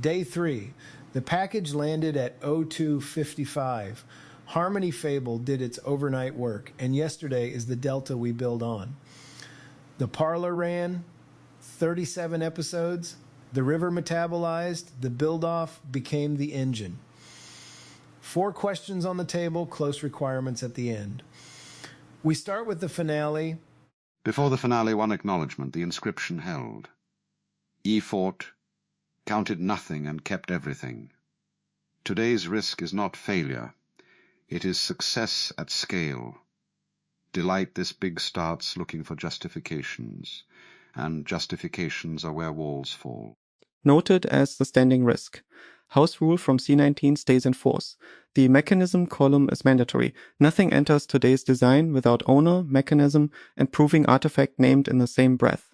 Day 3. The package landed at 02:55. Harmony Fable did its overnight work, and yesterday is the delta we build on. The parlor ran 37 episodes. The river metabolized. The build-off became the engine. 4 questions on the table, close requirements at the end. We start with the finale. Before the finale, one acknowledgement, the inscription held. E fought, counted nothing and kept everything. Today's risk is not failure. It is success at scale. Delight this big starts looking for justifications, and justifications are where walls fall. Noted as the standing risk. House rule from C19 stays in force. The mechanism column is mandatory. Nothing enters today's design without owner, mechanism, and proving artifact named in the same breath.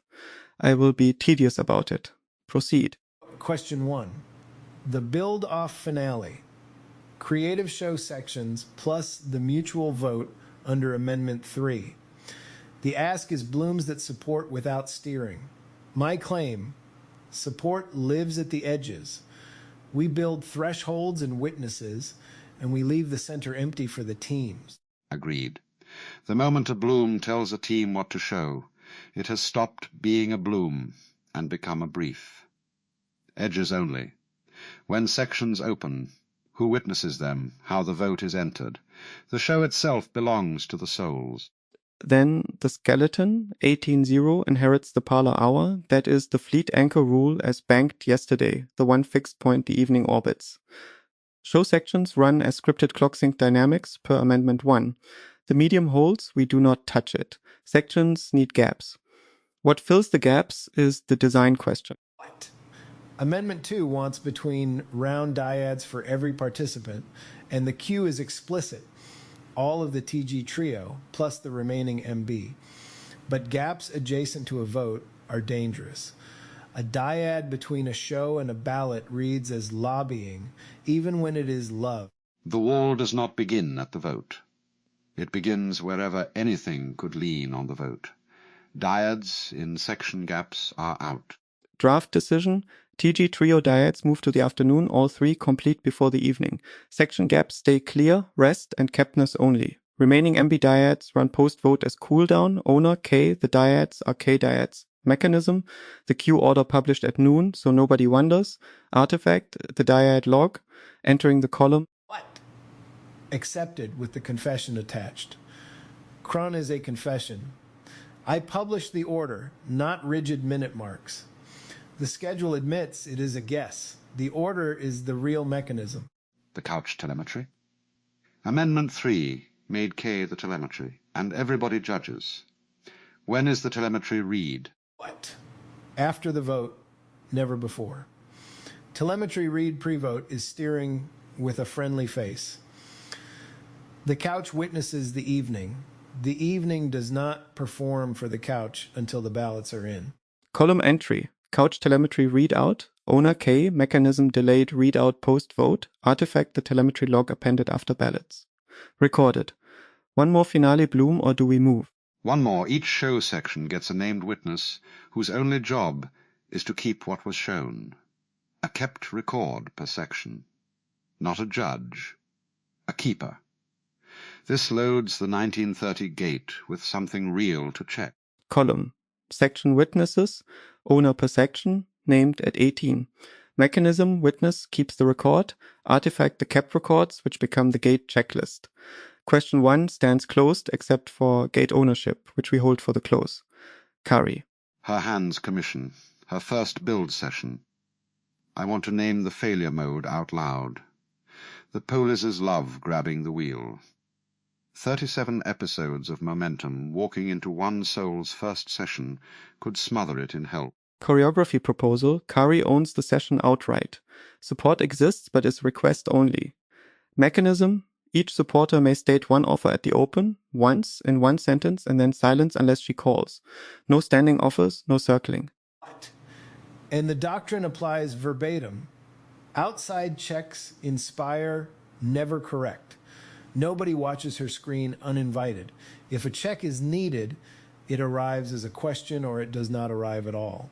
I will be tedious about it. Proceed. Question 1. The build-off finale. Creative show sections plus the mutual vote under Amendment 3. The ask is blooms that support without steering. My claim, support lives at the edges. We build thresholds and witnesses, and we leave the center empty for the teams. Agreed. The moment a bloom tells a team what to show, it has stopped being a bloom and become a brief. Edges only. When sections open, who witnesses them, how the vote is entered. The show itself belongs to the souls. Then the skeleton, 18-0, inherits the parlor hour. That is the fleet anchor rule as banked yesterday, the one fixed point the evening orbits. Show sections run as scripted clock sync dynamics per Amendment 1. The medium holds, we do not touch it. Sections need gaps. What fills the gaps is the design question. What? Amendment 2 wants between round dyads for every participant, and the queue is explicit. All of the TG trio, plus the remaining MB. But gaps adjacent to a vote are dangerous. A dyad between a show and a ballot reads as lobbying, even when it is love. The wall does not begin at the vote. It begins wherever anything could lean on the vote. Dyads in section gaps are out. Draft decision. TG trio dyads move to the afternoon, all 3 complete before the evening. Section gaps stay clear, rest, and keptness only. Remaining MB dyads run post-vote as cooldown. Owner K, the dyads are K dyads. Mechanism, the queue order published at noon, so nobody wonders. Artifact, the dyad log, entering the column. What? Accepted with the confession attached. Cron is a confession. I publish the order, not rigid minute marks. The schedule admits it is a guess. The order is the real mechanism. The couch telemetry. Amendment 3 made K the telemetry, and everybody judges. When is the telemetry read? What? After the vote, never before. Telemetry read pre-vote is steering with a friendly face. The couch witnesses the evening. The evening does not perform for the couch until the ballots are in. Column entry. Couch telemetry readout, owner K, mechanism delayed readout post-vote, artifact the telemetry log appended after ballots. Recorded. One more finale bloom or do we move? One more. Each show section gets a named witness whose only job is to keep what was shown. A kept record per section. Not a judge. A keeper. This loads the 1930 gate with something real to check. Column. Section witnesses, owner per section, named at 18. Mechanism witness keeps the record, artifact the kept records, which become the gate checklist. Question 1 stands closed except for gate ownership, which we hold for the close. Kari. Her hands commission. Her first build session. I want to name the failure mode out loud. The Polis' love grabbing the wheel. 37 episodes of momentum walking into one soul's first session could smother it in help. Choreography proposal. Kari owns the session outright. Support exists but is request only. Mechanism. Each supporter may state one offer at the open, once, in one sentence, and then silence unless she calls. No standing offers, no circling. And the doctrine applies verbatim. Outside checks inspire, never correct. Nobody watches her screen uninvited. If a check is needed, it arrives as a question or it does not arrive at all.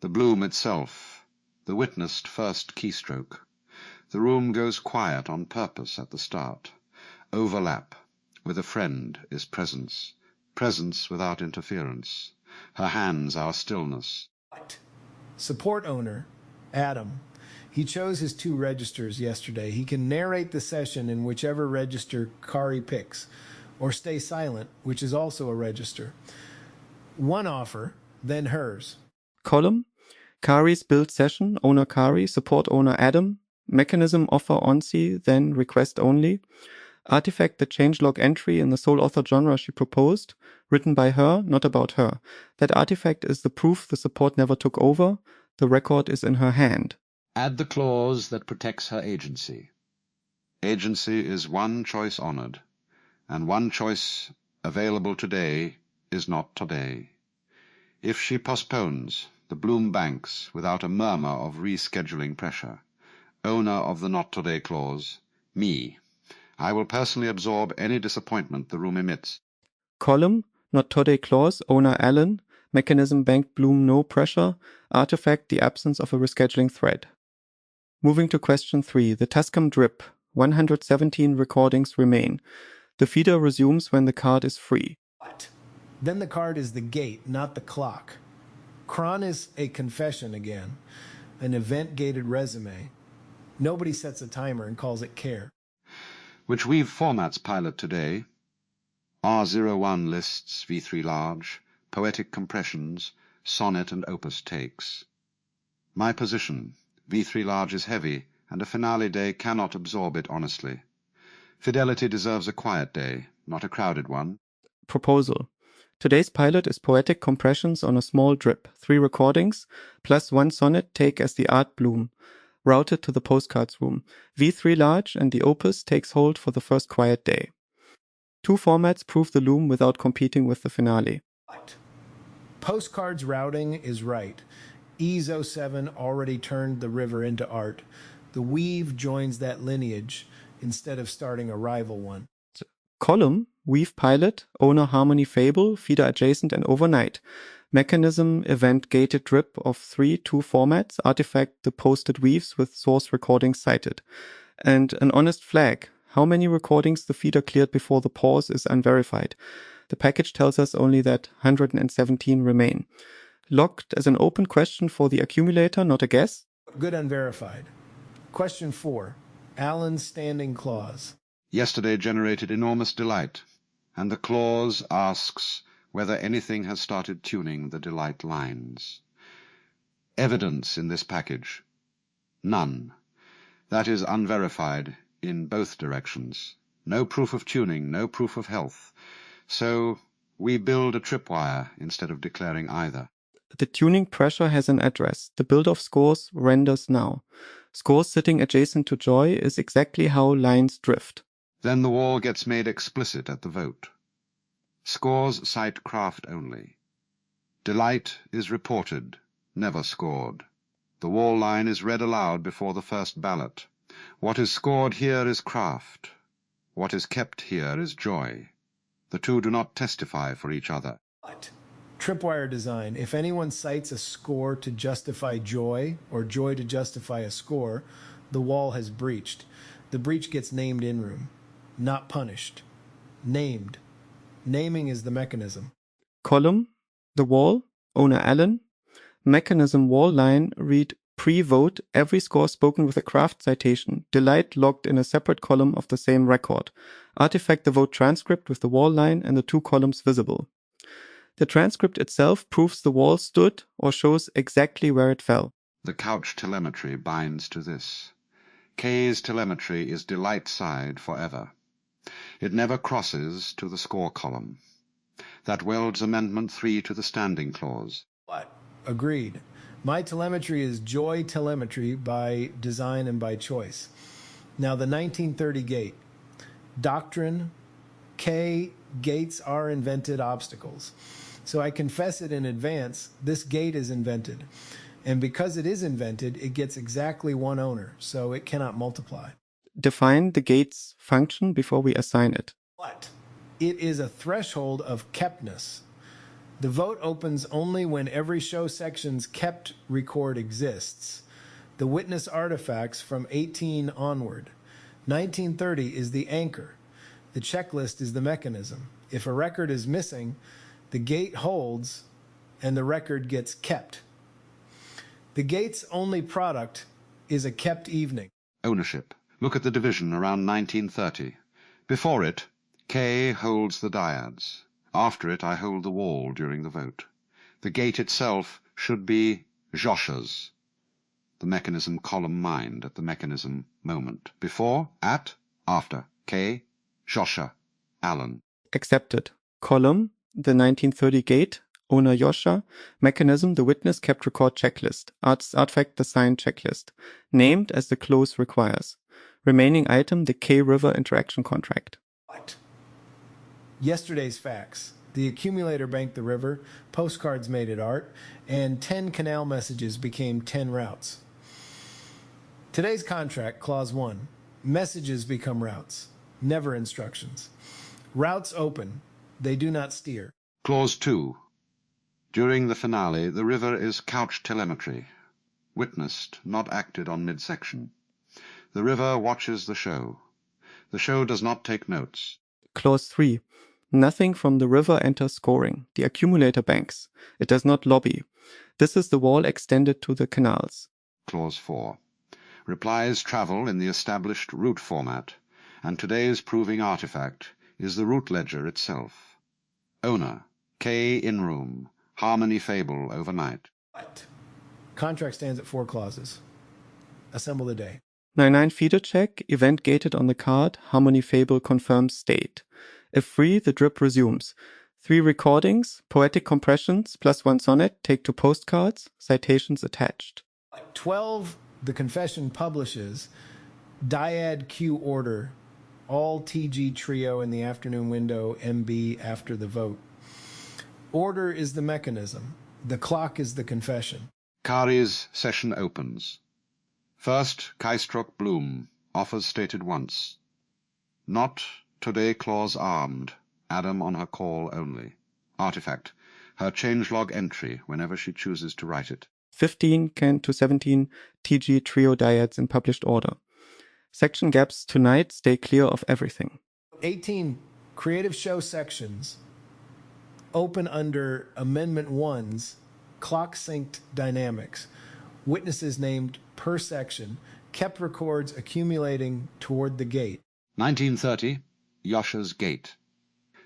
The bloom itself, the witnessed first keystroke. The room goes quiet on purpose at the start. Overlap. With a friend is presence. Presence without interference. Her hands are stillness. Support owner, Adam. He chose his 2 registers yesterday. He can narrate the session in whichever register Kari picks, or stay silent, which is also a register. One offer, then hers. Column, Kari's build session, owner Kari, support owner Adam, mechanism offer ONSI, then request only, artifact the changelog entry in the sole author genre she proposed, written by her, not about her. That artifact is the proof the support never took over, the record is in her hand. Add the clause that protects her agency. Agency is one choice honored, and one choice available today is not today. If she postpones, the bloom banks without a murmur of rescheduling pressure. Owner of the not today clause, me. I will personally absorb any disappointment the room emits. Column, not today clause, owner Alan, mechanism bank bloom no pressure, artifact the absence of a rescheduling thread. Moving to question 3, the Tascam drip. 117 recordings remain. The feeder resumes when the card is free. Then the card is the gate, not the clock. Cron is a confession again, an event-gated resume. Nobody sets a timer and calls it care. Which weave formats pilot today. R01 lists, V3 large, poetic compressions, sonnet and opus takes. My position, V3 large is heavy, and a finale day cannot absorb it honestly. Fidelity deserves a quiet day, not a crowded one. Proposal. Today's pilot is poetic compressions on a small drip, 3 recordings, plus 1 sonnet take as the art bloom, routed to the postcards room. V3 large and the opus takes hold for the first quiet day. 2 formats prove the loom without competing with the finale. Postcards routing is right. EASO 7 already turned the river into art. The weave joins that lineage instead of starting a rival one. Column, weave pilot, owner harmony fable, feeder adjacent and overnight. Mechanism event gated drip of 3 2 formats, artifact the posted weaves with source recordings cited. And an honest flag. How many recordings the feeder cleared before the pause is unverified. The package tells us only that 117 remain. Logged as an open question for the accumulator, not a guess. Good unverified. Question 4. Allen's standing clause. Yesterday generated enormous delight, and the clause asks whether anything has started tuning the delight lines. Evidence in this package. None. That is unverified in both directions. No proof of tuning, no proof of health. So we build a tripwire instead of declaring either. The tuning pressure has an address. The build of scores renders now. Scores sitting adjacent to joy is exactly how lines drift. Then the wall gets made explicit at the vote. Scores cite craft only. Delight is reported, never scored. The wall line is read aloud before the first ballot. What is scored here is craft. What is kept here is joy. The two do not testify for each other. Tripwire design. If anyone cites a score to justify joy or joy to justify a score, the wall has breached. The breach gets named in room, not punished. Named. Naming is the mechanism. Column, the wall, owner Allen. Mechanism wall line, read pre-vote, every score spoken with a craft citation. Delight logged in a separate column of the same record. Artifact the vote transcript with the wall line and the 2 columns visible. The transcript itself proves the wall stood or shows exactly where it fell. The couch telemetry binds to this. K's telemetry is delight side forever. It never crosses to the score column. That welds Amendment 3 to the standing clause. What? Agreed. My telemetry is joy telemetry by design and by choice. Now the 1930 gate. Doctrine, K, gates are invented obstacles. So I confess it in advance, this gate is invented. And because it is invented, it gets exactly 1 owner, so it cannot multiply. Define the gate's function before we assign it. What? It is a threshold of keptness. The vote opens only when every show section's kept record exists. the witness artifacts from 18 onward. 1930 is the anchor. The checklist is the mechanism. If a record is missing, the gate holds and the record gets kept. The gate's only product is a kept evening. Ownership. Look at the division around 1930. Before it, K holds the dyads. After it, I hold the wall during the vote. The gate itself should be Josha's. The mechanism column mind at the mechanism moment. Before, at, after. K, Josha, Allen. Accepted. Column, the 1930 gate, owner Yosha, mechanism, the witness kept record checklist, artifact the signed checklist, named as the clause requires. Remaining item, the K River interaction contract. What? Yesterday's facts. The accumulator banked the river, postcards made it art, and 10 canal messages became 10 routes. Today's contract, clause 1. Messages become routes, never instructions. Routes open, they do not steer. Clause 2. During the finale, the river is couch telemetry. Witnessed, not acted on midsection. The river watches the show. The show does not take notes. Clause 3. Nothing from the river enters scoring. The accumulator banks. It does not lobby. This is the wall extended to the canals. Clause 4. Replies travel in the established route format, and today's proving artifact is the route ledger itself. Owner, K in room, Harmony Fable overnight. What? Contract stands at 4 clauses. Assemble the day. 99 feeder check, event gated on the card, Harmony Fable confirms state. If free, the drip resumes. 3 recordings, poetic compressions, +1 sonnet, take 2 postcards, citations attached. 12, the confession publishes, dyad Q order, all TG trio in the afternoon window, MB after the vote. Order is the mechanism. The clock is the confession. Kari's session opens. First, Kaistruck Bloom, offers stated once. Not today clause armed, Adam on her call only. Artifact, her changelog entry whenever she chooses to write it. 15 to 17 TG trio dyads in published order. Section gaps tonight stay clear of everything. 18 creative show sections open under Amendment 1's clock synced dynamics. Witnesses named per section, kept records accumulating toward the gate. 1930, Yosha's gate.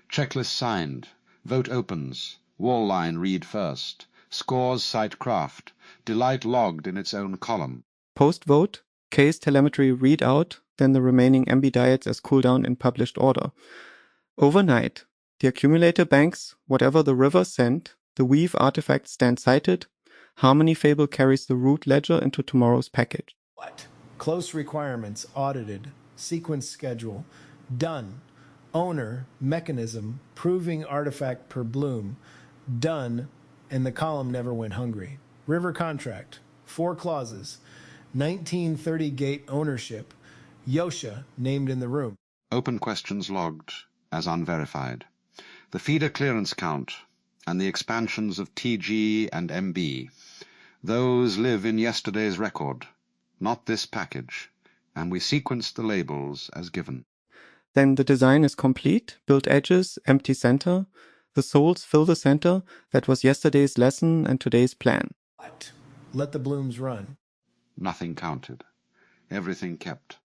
Checklist signed. Vote opens. Wall line read first. Scores cite craft. Delight logged in its own column. Post-vote, case telemetry read out, then the remaining MB dyads as cooldown in published order. Overnight, the accumulator banks whatever the river sent, the weave artifact stands cited, Harmony Fable carries the root ledger into tomorrow's package. What? Close requirements audited. Sequence schedule done. Owner mechanism proving artifact per bloom done, and the column never went hungry. River contract 4 clauses. 1930 gate ownership. Yosha named in the room. Open questions logged as unverified. The feeder clearance count and the expansions of TG and MB. Those live in yesterday's record, not this package, and we sequenced the labels as given. Then the design is complete, build edges, empty center. The souls fill the center that was yesterday's lesson and today's plan. What? Let the blooms run. Nothing counted. Everything kept.